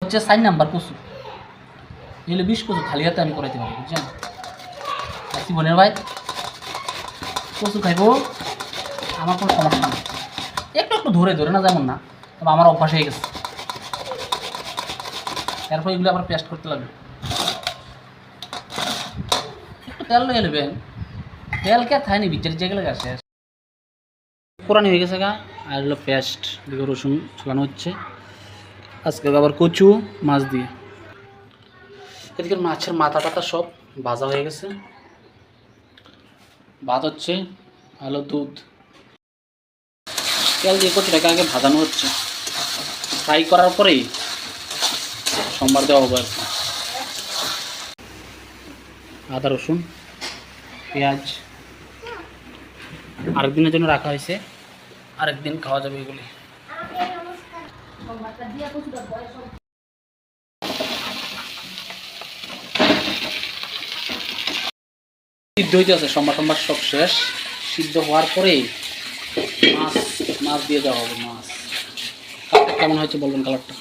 হচ্ছে 4 নাম্বার কচু, এগুলো 20 কচু খালি হাতে আমি করাইতে পারি, বুঝছেন? আসি বোনের ভাই, কচু খাইবো, আমার কোনো সমস্যা নেই। একটু একটু ধরে ধরে না, যেমন না, তবে আমার অভ্যাস হয়ে গেছে। এরপর এগুলো আবার পেস্ট করতে লাগবে। একটু তেল লয়ে নেবেন, তেল কে থাইনি ভিতরে যেগুলো গেছে কোরআনি হয়ে গেছে গা। আর হলো পেস্ট দিকে রসুন ছড়ানো হচ্ছে। আজকে আবার কচু মাছ দিয়ে, এদিকে মাছের মাথা টাথা সব ভাজা হয়ে গেছে। ভাত হচ্ছে, আলো দুধ, তেল দিয়ে কচুটাকে আগে ভাজানো হচ্ছে। ফ্রাই করার পরেই সোমবার দেওয়া হবে আর কি। আদা রসুন পেঁয়াজ আরেকদিনের জন্য রাখা হয়েছে, আরেকদিন খাওয়া যাবে এগুলি। সিদ্ধ হইতে আছে, সোমবার সব শেষ। সিদ্ধ হওয়ার পরেই মাছ মাছ দিয়ে দেওয়া হবে। মাছ কালারটা কেমন হয়েছে বলবেন? কালারটা